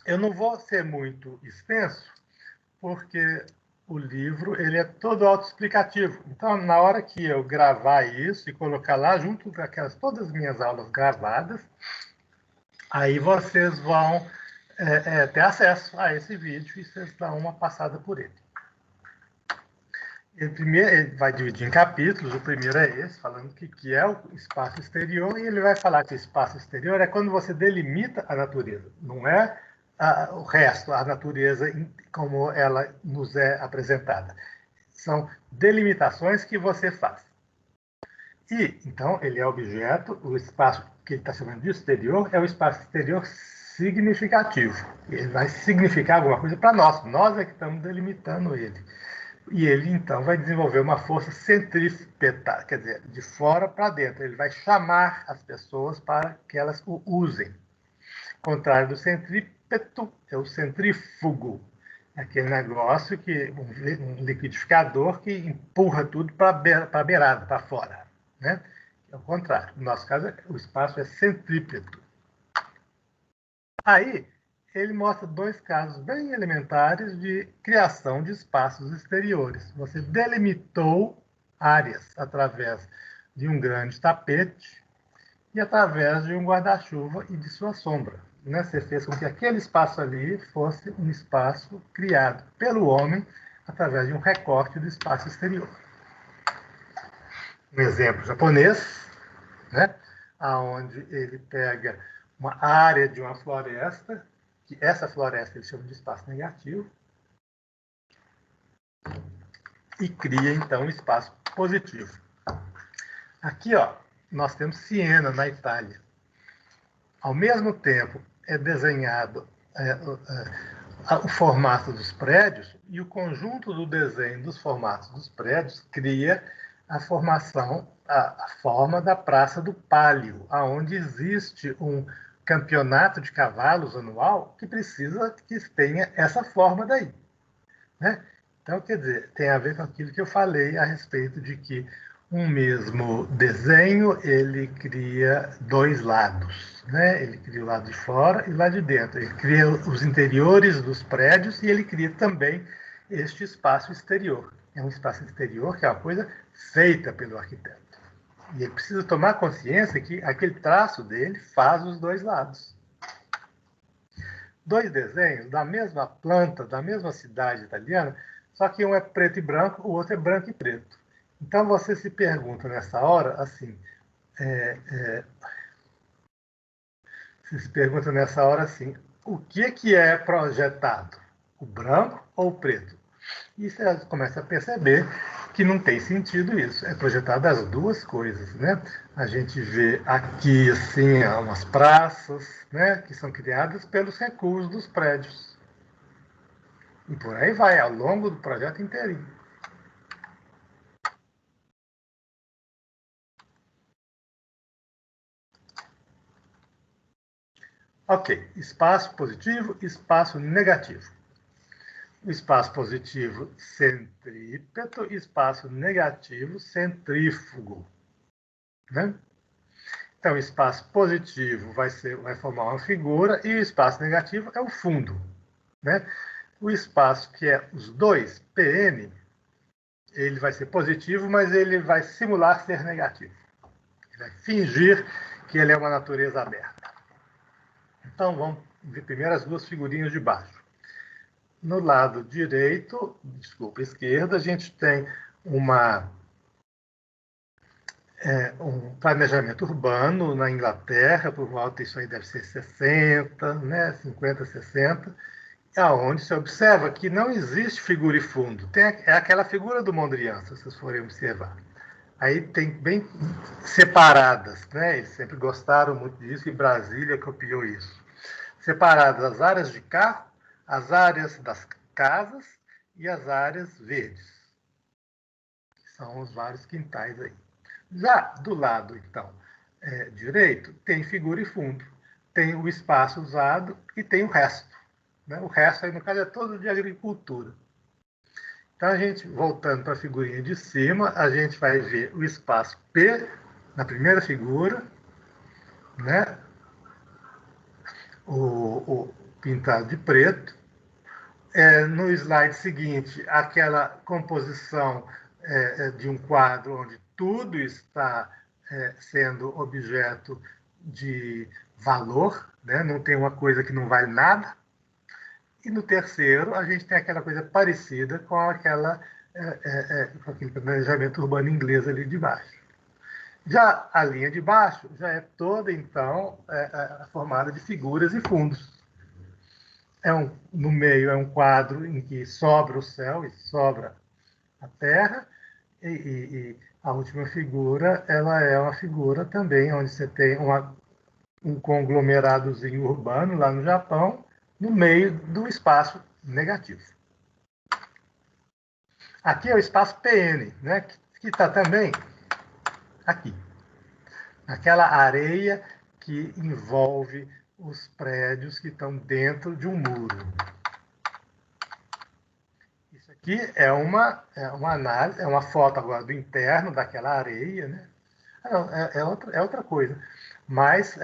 Eu não vou ser muito extenso, porque o livro ele é todo autoexplicativo. Então, na hora que eu gravar isso e colocar lá junto com todas as minhas aulas gravadas, aí vocês vão ter acesso a esse vídeo e vocês dão uma passada por ele. Ele vai dividir em capítulos. O primeiro é esse, falando que é o espaço exterior, e ele vai falar que o espaço exterior é quando você delimita a natureza, não é o resto, a natureza como ela nos é apresentada. São delimitações que você faz. E, então, ele é objeto, o espaço que ele está chamando de exterior é o espaço exterior significativo. Ele vai significar alguma coisa para nós é que estamos delimitando ele. E ele, então, vai desenvolver uma força centrípeta, quer dizer, de fora para dentro. Ele vai chamar as pessoas para que elas o usem. O contrário do centrípeto é o centrífugo. É aquele negócio um liquidificador que empurra tudo para a beirada, para fora. Né? É o contrário. No nosso caso, o espaço é centrípeto. Aí, ele mostra dois casos bem elementares de criação de espaços exteriores. Você delimitou áreas através de um grande tapete e através de um guarda-chuva e de sua sombra. Né? Você fez com que aquele espaço ali fosse um espaço criado pelo homem através de um recorte do espaço exterior. Um exemplo japonês, né? Onde ele pega uma área de uma floresta, que essa floresta ele chama de espaço negativo, e cria, então, um espaço positivo. Aqui, ó, nós temos Siena, na Itália. Ao mesmo tempo, é desenhado o formato dos prédios, e o conjunto do desenho dos formatos dos prédios cria a forma da Praça do Pálio, onde existe um campeonato de cavalos anual que precisa que tenha essa forma daí. Né? Então, quer dizer, tem a ver com aquilo que eu falei a respeito de que um mesmo desenho, ele cria dois lados. Né? Ele cria o lado de fora e o lado de dentro. Ele cria os interiores dos prédios e ele cria também este espaço exterior. É um espaço exterior que é uma coisa feita pelo arquiteto. E ele precisa tomar consciência que aquele traço dele faz os dois lados. Dois desenhos da mesma planta, da mesma cidade italiana, só que um é preto e branco, o outro é branco e preto. Então você se pergunta nessa hora, assim, você se pergunta nessa hora assim, o que é projetado? O branco ou o preto? E você começa a perceber que não tem sentido isso. É projetado as duas coisas, né? A gente vê aqui, assim, umas praças, né, que são criadas pelos recuos dos prédios. E por aí vai, ao longo do projeto inteirinho. Ok, espaço positivo, espaço negativo. O espaço positivo, centrípeto, espaço negativo, centrífugo. Né? Então, o espaço positivo vai formar uma figura e o espaço negativo é o fundo. Né? O espaço que é os dois, PN, ele vai ser positivo, mas ele vai simular ser negativo. Ele vai fingir que ele é uma natureza aberta. Então, vamos ver primeiro as duas figurinhas de baixo. No lado direito, esquerda, a gente tem um planejamento urbano na Inglaterra, por volta, isso aí deve ser 60, né, 50, 60, aonde se observa que não existe figura e fundo. É aquela figura do Mondrian, se vocês forem observar. Aí tem bem separadas, né? Eles sempre gostaram muito disso e Brasília copiou isso. Separadas as áreas de carro, as áreas das casas e as áreas verdes, que são os vários quintais aí. Já do lado, então, direito, tem figura e fundo. Tem o espaço usado e tem o resto. Né? O resto, aí, no caso, é todo de agricultura. Então, a gente, voltando para a figurinha de cima, a gente vai ver o espaço P na primeira figura, né? pintado de preto. No slide seguinte, aquela composição de um quadro onde tudo está sendo objeto de valor, né? Não tem uma coisa que não vale nada. E no terceiro, a gente tem aquela coisa parecida com com aquele planejamento urbano inglês ali de baixo. Já a linha de baixo já é toda, então, formada de figuras e fundos. No meio é um quadro em que sobra o céu e sobra a terra, e a última figura, ela é uma figura também onde você tem um conglomeradozinho urbano lá no Japão, no meio do espaço negativo. Aqui é o espaço PN, né, que está também aqui. Aquela areia que envolve os prédios que estão dentro de um muro. Isso aqui é uma análise, é uma foto agora do interno daquela areia, né? É outra coisa. Mas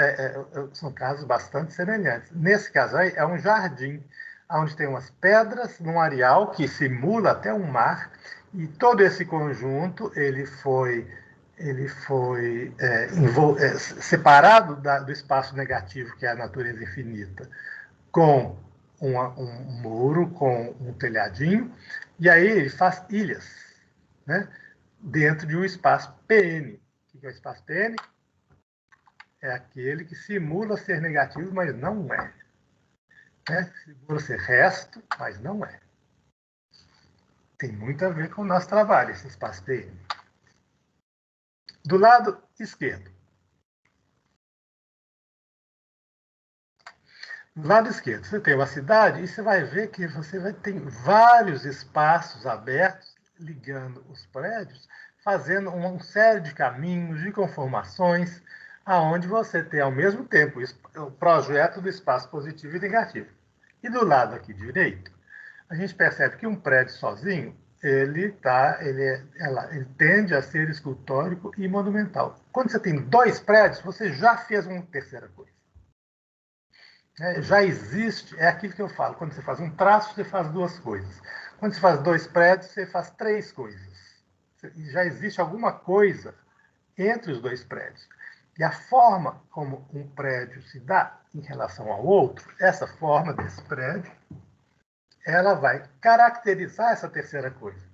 são casos bastante semelhantes. Nesse caso aí, é um jardim, onde tem umas pedras num areal que simula até um mar, e todo esse conjunto ele foi separado do espaço negativo, que é a natureza infinita, com um muro, com um telhadinho, e aí ele faz ilhas, né, dentro de um espaço PN. O que é o espaço PN? É aquele que simula ser negativo, mas não é. Simula ser resto, mas não é. Tem muito a ver com o nosso trabalho, esse espaço PN. Do lado esquerdo. Do lado esquerdo, você tem uma cidade e você vai ver que você vai ter vários espaços abertos ligando os prédios, fazendo uma série de caminhos, de conformações, aonde você tem, ao mesmo tempo, o projeto do espaço positivo e negativo. E do lado aqui direito, a gente percebe que um prédio sozinho, ele tende a ser escultórico e monumental. Quando você tem dois prédios, você já fez uma terceira coisa. Já existe, é aquilo que eu falo, quando você faz um traço, você faz duas coisas. Quando você faz dois prédios, você faz três coisas. Já existe alguma coisa entre os dois prédios. E a forma como um prédio se dá em relação ao outro, essa forma desse prédio, ela vai caracterizar essa terceira coisa.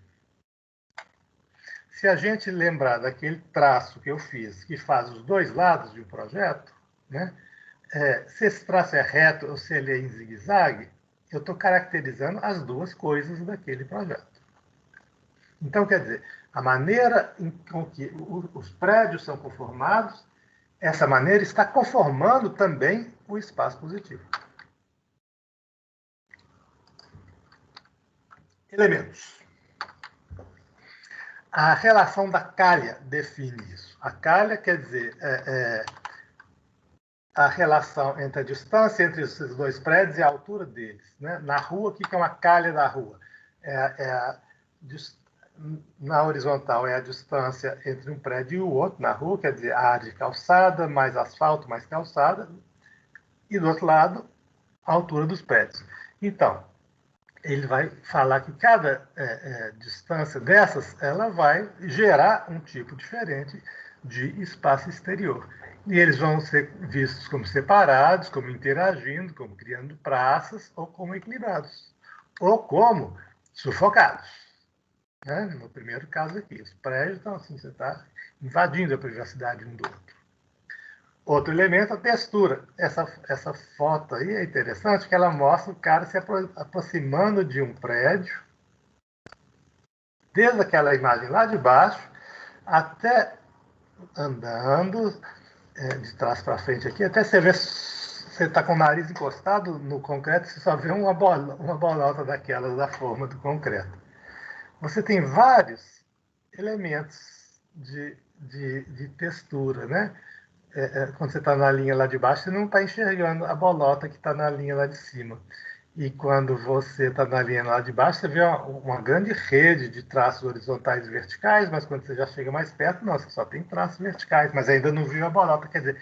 Se a gente lembrar daquele traço que eu fiz, que faz os dois lados de um projeto, né? Se esse traço é reto ou se ele é em zigue-zague, eu estou caracterizando as duas coisas daquele projeto. Então, quer dizer, a maneira com que os prédios são conformados, essa maneira está conformando também o espaço positivo. Elementos. A relação da calha define isso. A calha quer dizer a relação entre a distância entre esses dois prédios e a altura deles. Né? Na rua, o que é uma calha da rua? Na horizontal é a distância entre um prédio e o outro, na rua, quer dizer, a área de calçada, mais asfalto, mais calçada, e do outro lado, a altura dos prédios. Então, ele vai falar que cada distância dessas, ela vai gerar um tipo diferente de espaço exterior. E eles vão ser vistos como separados, como interagindo, como criando praças, ou como equilibrados, ou como sufocados. Né? No primeiro caso aqui, os prédios, então assim, você está invadindo a privacidade um do outro. Outro elemento, a textura. Essa foto aí é interessante, que ela mostra o cara se aproximando de um prédio, desde aquela imagem lá de baixo, até andando de trás para frente aqui, até você ver, você está com o nariz encostado no concreto, você só vê uma bolota daquelas da forma do concreto. Você tem vários elementos de textura, né? Quando você está na linha lá de baixo, você não está enxergando a bolota que está na linha lá de cima. E quando você está na linha lá de baixo, você vê uma grande rede de traços horizontais e verticais, mas quando você já chega mais perto, não, você só tem traços verticais, mas ainda não viu a bolota. Quer dizer,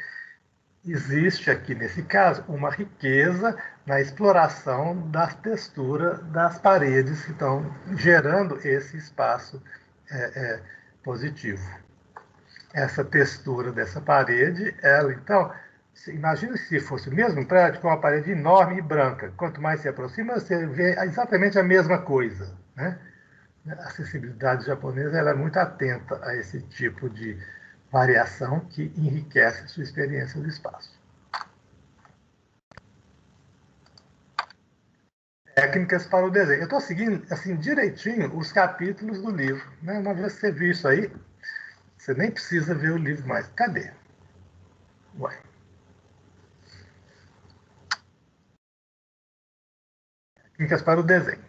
existe aqui, nesse caso, uma riqueza na exploração da textura das paredes que estão gerando esse espaço positivo. Essa textura dessa parede, ela, então, imagina se fosse o mesmo prédio com uma parede enorme e branca. Quanto mais se aproxima, você vê exatamente a mesma coisa, né? A sensibilidade japonesa ela é muito atenta a esse tipo de variação que enriquece a sua experiência do espaço. Técnicas para o desenho. Eu estou seguindo assim direitinho os capítulos do livro, né? Uma vez que você viu isso aí, você nem precisa ver o livro mais. Cadê? Ué. Técnicas para o desenho.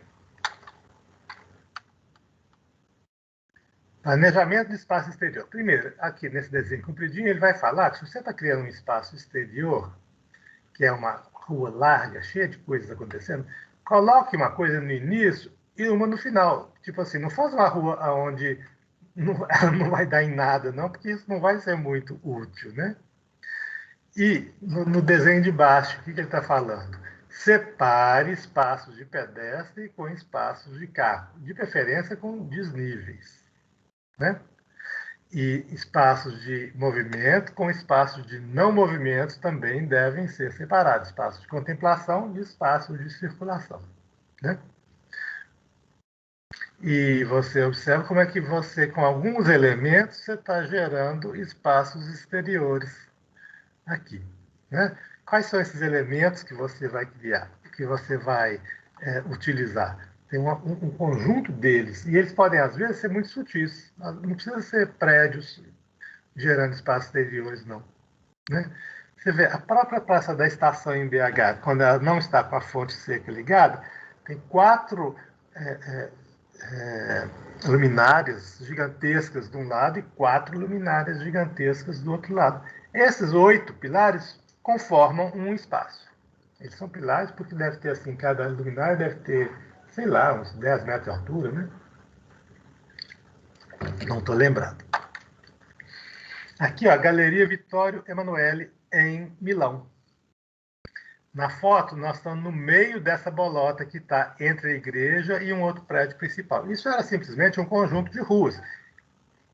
Planejamento de espaço exterior. Primeiro, aqui nesse desenho compridinho, ele vai falar que se você está criando um espaço exterior, que é uma rua larga, cheia de coisas acontecendo, coloque uma coisa no início e uma no final. Tipo assim, não faz uma rua onde ela não vai dar em nada, não, porque isso não vai ser muito útil, né? E no desenho de baixo, o que ele está falando? Separe espaços de pedestre com espaços de carro, de preferência com desníveis, né? E espaços de movimento com espaços de não movimento também devem ser separados. Espaços de contemplação e espaços de circulação, né? E você observa como é que você, com alguns elementos, você está gerando espaços exteriores aqui, né? Quais são esses elementos que você vai criar, que você vai utilizar? Tem um conjunto deles, e eles podem, às vezes, ser muito sutis. Não precisa ser prédios gerando espaços exteriores, não, né? Você vê, a própria Praça da Estação em BH, quando ela não está com a fonte seca ligada, tem 4 luminárias gigantescas de um lado e 4 luminárias gigantescas do outro lado. Esses 8 pilares conformam um espaço. Eles são pilares porque deve ter, assim, cada luminária deve ter, sei lá, uns 10 metros de altura, né? Não estou lembrado. Aqui, ó, a Galeria Vittorio Emanuele, em Milão. Na foto, nós estamos no meio dessa bolota que está entre a igreja e um outro prédio principal. Isso era simplesmente um conjunto de ruas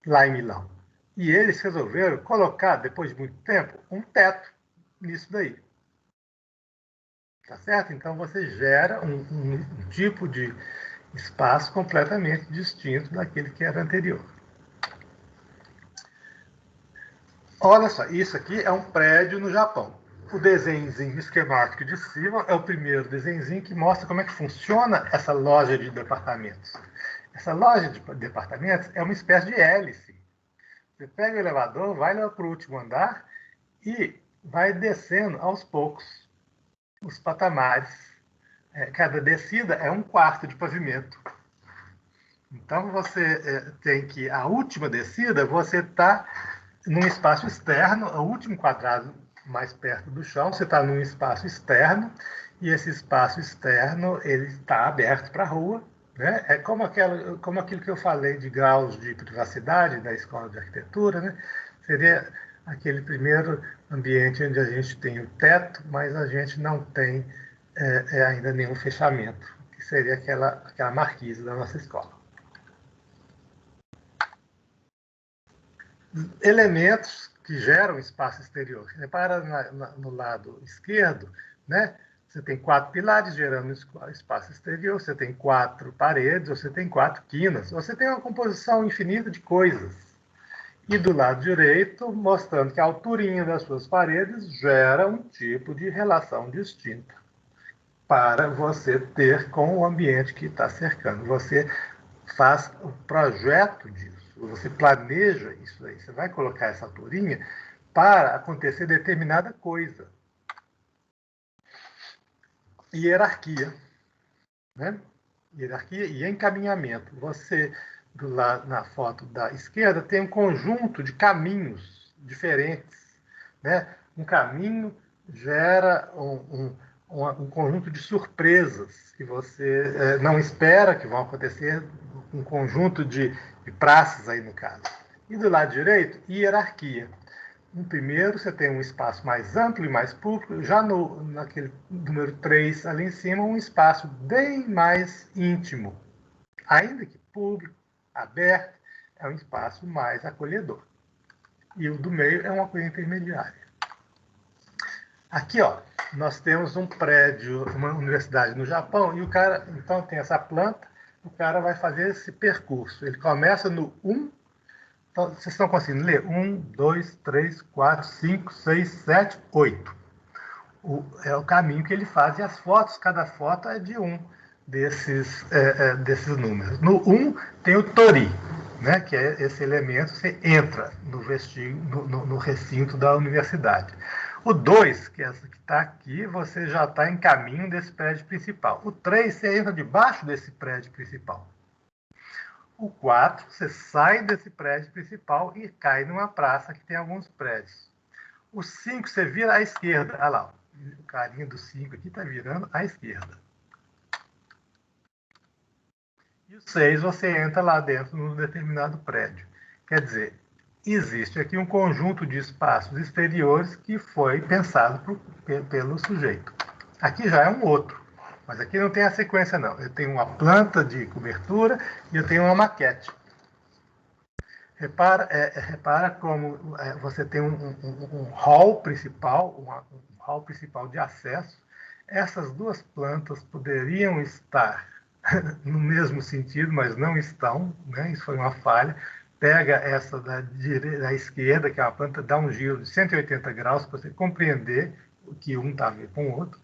lá em Milão. E eles resolveram colocar, depois de muito tempo, um teto nisso daí. Tá certo? Então você gera um tipo de espaço completamente distinto daquele que era anterior. Olha só, isso aqui é um prédio no Japão. O desenhozinho esquemático de cima é o primeiro desenhozinho que mostra como é que funciona essa loja de departamentos. Essa loja de departamentos é uma espécie de hélice. Você pega o elevador, vai lá para o último andar e vai descendo aos poucos os patamares. Cada descida é um quarto de pavimento. Então você tem que, a última descida, você está num espaço externo, o último quadrado mais perto do chão, você está num espaço externo, e esse espaço externo ele está aberto para a rua, né? É como aquilo que eu falei de graus de privacidade da escola de arquitetura, né? Seria aquele primeiro ambiente onde a gente tem o teto, mas a gente não tem ainda nenhum fechamento, que seria aquela marquise da nossa escola. Elementos que geram espaço exterior. Repara no lado esquerdo, né? Você tem 4 pilares gerando espaço exterior, você tem 4 paredes, você tem 4 quinas, você tem uma composição infinita de coisas. E do lado direito, mostrando que a alturinha das suas paredes gera um tipo de relação distinta para você ter com o ambiente que está cercando. Você faz o projeto disso, você planeja isso aí, você vai colocar essa alturinha para acontecer determinada coisa. Hierarquia, né? Hierarquia e encaminhamento. Você, na foto da esquerda, tem um conjunto de caminhos diferentes, né? Um caminho gera um conjunto de surpresas que você não espera que vão acontecer, um conjunto de praças aí no caso. E do lado direito, hierarquia. no primeiro você tem um espaço mais amplo e mais público, já naquele número 3 ali em cima, um espaço bem mais íntimo, ainda que público, aberto, é um espaço mais acolhedor. E o do meio é uma coisa intermediária. Aqui, ó, nós temos um prédio, uma universidade no Japão, e o cara, então, tem essa planta, o cara vai fazer esse percurso. Ele começa no 1, então, vocês estão conseguindo ler? 1, 2, 3, 4, 5, 6, 7, 8. É o caminho que ele faz, e as fotos, cada foto é de um desses números. No 1 tem o tori, né, que é esse elemento, você entra no recinto da universidade. O 2, que é essa que está aqui, você já está em caminho desse prédio principal. O 3, você entra debaixo desse prédio principal. O 4, você sai desse prédio principal e cai numa praça que tem alguns prédios. O 5, você vira à esquerda. Olha lá, o carinha do 5 aqui está virando à esquerda. E o 6, você entra lá dentro num determinado prédio. Quer dizer, existe aqui um conjunto de espaços exteriores que foi pensado pelo sujeito. Aqui já é um outro, mas aqui não tem a sequência, não. Eu tenho uma planta de cobertura e eu tenho uma maquete. Repara como você tem um hall principal, um hall principal de acesso. Essas duas plantas poderiam estar no mesmo sentido, mas não estão, né? Isso foi uma falha. Pega essa da esquerda, que é uma planta, dá um giro de 180 graus para você compreender o que um está a ver com o outro.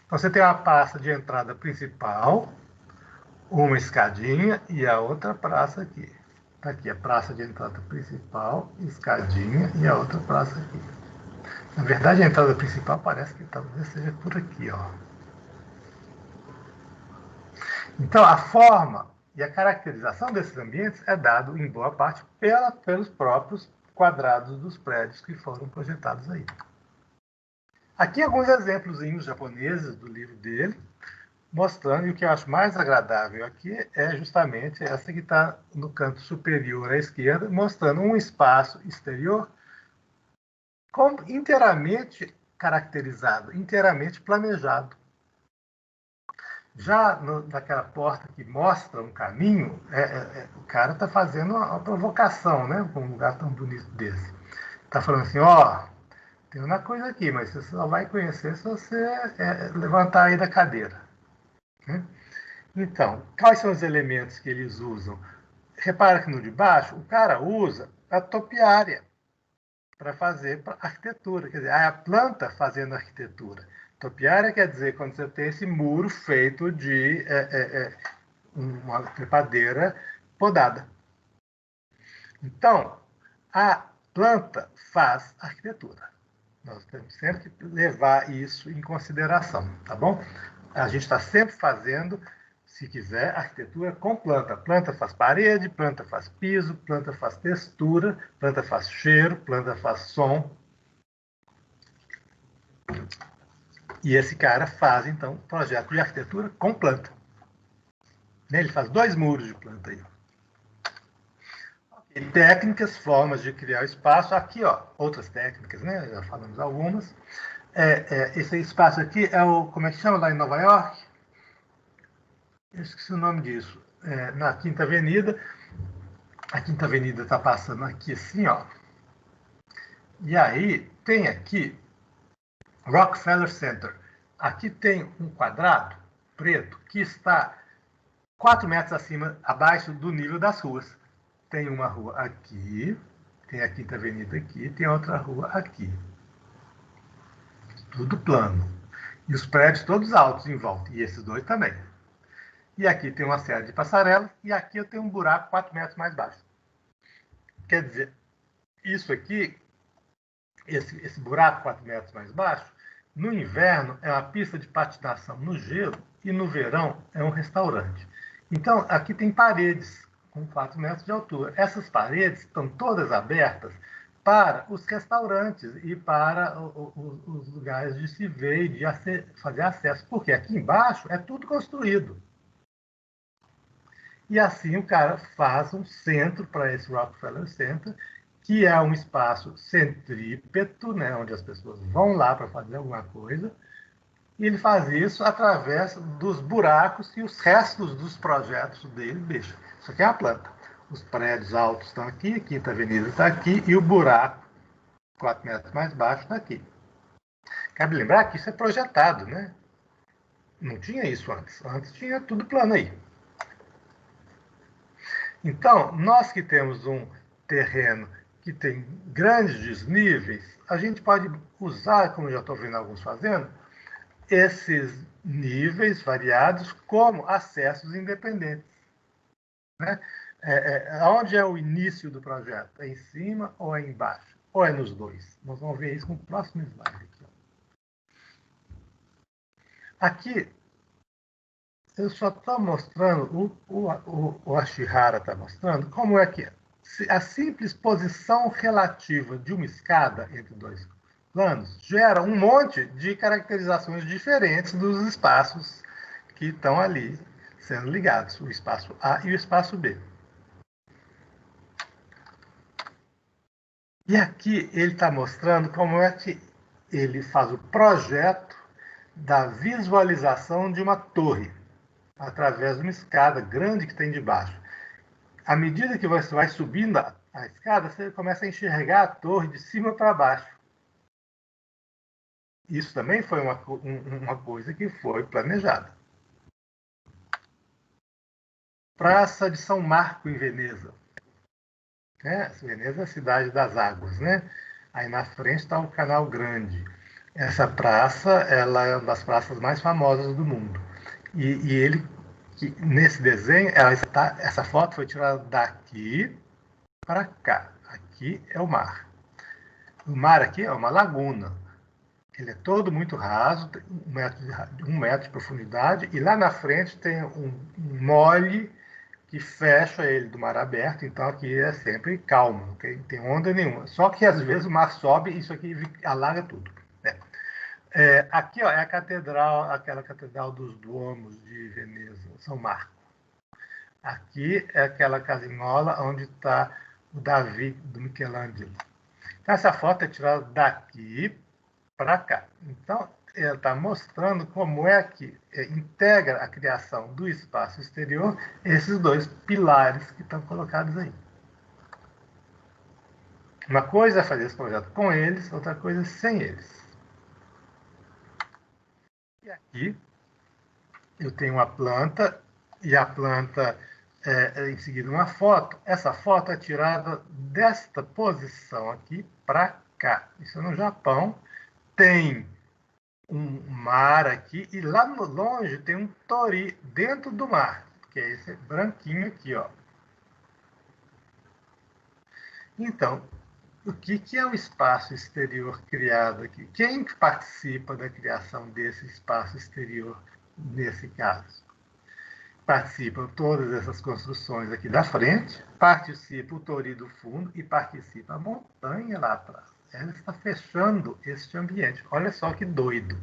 Então, você tem uma praça de entrada principal, uma escadinha e a outra praça aqui. Está aqui a praça de entrada principal, escadinha e a outra praça aqui. Na verdade, a entrada principal parece que talvez seja por aqui, ó. Então, a forma e a caracterização desses ambientes é dado, em boa parte, pelos próprios quadrados dos prédios que foram projetados aí. Aqui alguns exemplos japoneses do livro dele, mostrando, e o que eu acho mais agradável aqui é justamente essa que está no canto superior à esquerda, mostrando um espaço exterior inteiramente caracterizado, inteiramente planejado. Já naquela porta que mostra um caminho, o cara está fazendo uma provocação, né, com um lugar tão bonito desse. Está falando assim, ó, tem uma coisa aqui, mas você só vai conhecer se você levantar aí da cadeira. Né? Então, quais são os elementos que eles usam? Repara que no de baixo, o cara usa a topiária para fazer arquitetura. Quer dizer, a planta fazendo arquitetura. Topiária quer dizer quando você tem esse muro feito de uma trepadeira podada. Então, a planta faz arquitetura. Nós temos sempre que levar isso em consideração, tá bom? A gente está sempre fazendo, se quiser, arquitetura com planta. Planta faz parede, planta faz piso, planta faz textura, planta faz cheiro, planta faz som. E esse cara faz, então, projeto de arquitetura com planta. Ele faz 2 muros de planta aí. E técnicas, formas de criar espaço. Aqui, ó, outras técnicas, né? Já falamos algumas. Esse espaço aqui é o, como é que chama lá em Nova York? Eu esqueci o nome disso. Na Quinta Avenida. A Quinta Avenida está passando aqui assim, ó. E aí tem aqui Rockefeller Center. Aqui tem um quadrado preto que está 4 metros abaixo do nível das ruas. Tem uma rua aqui, tem a Quinta Avenida aqui, tem outra rua aqui. Tudo plano. E os prédios todos altos em volta. E esses dois também. E aqui tem uma série de passarelas. E aqui eu tenho um buraco 4 metros mais baixo. Quer dizer, isso aqui, esse buraco 4 metros mais baixo, no inverno é uma pista de patinação no gelo e no verão é um restaurante. Então, aqui tem paredes com 4 metros de altura. Essas paredes estão todas abertas para os restaurantes e para os lugares de se ver e de fazer acesso. Porque aqui embaixo é tudo construído. E assim o cara faz um centro para esse Rockefeller Center que é um espaço centrípeto, né, onde as pessoas vão lá para fazer alguma coisa, e ele faz isso através dos buracos e os restos dos projetos dele deixa. Isso aqui é uma planta. Os prédios altos estão aqui, a Quinta Avenida está aqui, e o buraco, 4 metros mais baixo, está aqui. Cabe lembrar que isso é projetado, né? Não tinha isso antes. Antes tinha tudo plano aí. Então, nós que temos um terreno que tem grandes desníveis, a gente pode usar, como já estou vendo alguns fazendo, esses níveis variados como acessos independentes. Né? Onde é o início do projeto? É em cima ou é embaixo? Ou é nos dois? Nós vamos ver isso no próximo slide. Aqui, eu só estou mostrando, o Ashihara está mostrando, como é que a simples posição relativa de uma escada entre dois planos gera um monte de caracterizações diferentes dos espaços que estão ali sendo ligados, o espaço A e o espaço B. E aqui ele está mostrando como é que ele faz o projeto da visualização de uma torre através de uma escada grande que tem debaixo. À medida que você vai subindo a escada, você começa a enxergar a torre de cima para baixo. Isso também foi uma coisa que foi planejada. Praça de São Marco, em Veneza. Veneza é a cidade das águas, né? Aí na frente está o Canal Grande. Essa praça, ela é uma das praças mais famosas do mundo. E ele, nesse desenho, essa foto foi tirada daqui para cá. Aqui é o mar. O mar aqui é uma laguna. Ele é todo muito raso, tem 1 metro de profundidade, e lá na frente tem um mole que fecha ele do mar aberto, então aqui é sempre calmo, não tem onda nenhuma. Só que às vezes o mar sobe e isso aqui alaga tudo. Né? Aqui ó, é a catedral, aquela catedral dos Duomos de Veneza, São Marco. Aqui é aquela casinhola onde está o Davi do Michelangelo. Então, essa foto é tirada daqui para cá. Então, ela está mostrando como é que integra a criação do espaço exterior esses dois pilares que estão colocados aí. Uma coisa é fazer esse projeto com eles, outra coisa é sem eles. E aqui eu tenho uma planta, e a planta em seguida uma foto. Essa foto é tirada desta posição aqui para cá. Isso é no Japão. Tem um mar aqui, e lá no longe tem um tori dentro do mar, que é esse branquinho aqui, ó. Então, o que é o espaço exterior criado aqui? Quem participa da criação desse espaço exterior nesse caso? Participam todas essas construções aqui da frente, participa o tori do fundo e participa a montanha lá atrás. Ela está fechando este ambiente. Olha só que doido.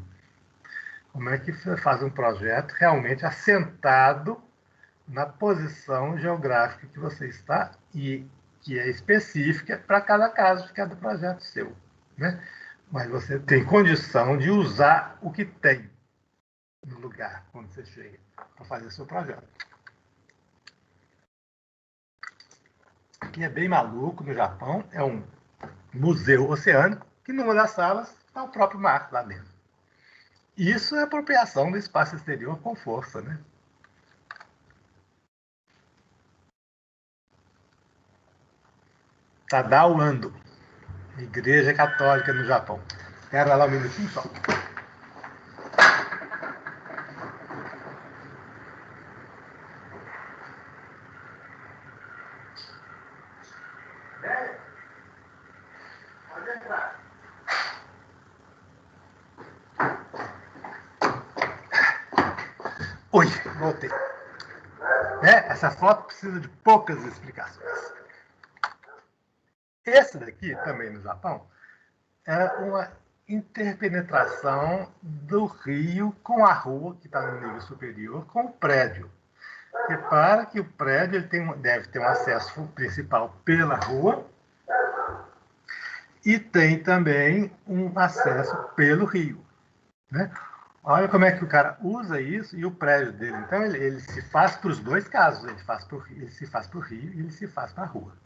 Como é que você faz um projeto realmente assentado na posição geográfica que você está e que é específica para cada caso de cada projeto seu. Né? Mas você tem condição de usar o que tem no lugar quando você chega para fazer seu projeto. Aqui é bem maluco, no Japão, é um museu oceânico que numa das salas está o próprio mar lá dentro. Isso é apropriação do espaço exterior com força, né? Tadao Ando, Igreja Católica no Japão. Espera lá um minutinho só. Oi, voltei. Essa foto precisa de poucas explicações. Esse daqui, também no Japão, é uma interpenetração do rio com a rua, que está no nível superior, com o prédio. Repara que o prédio deve ter um acesso principal pela rua, e tem também um acesso pelo rio, né? Olha como é que o cara usa isso e o prédio dele. Então, ele se faz para os dois casos. Ele se faz para o rio e ele se faz para a rua.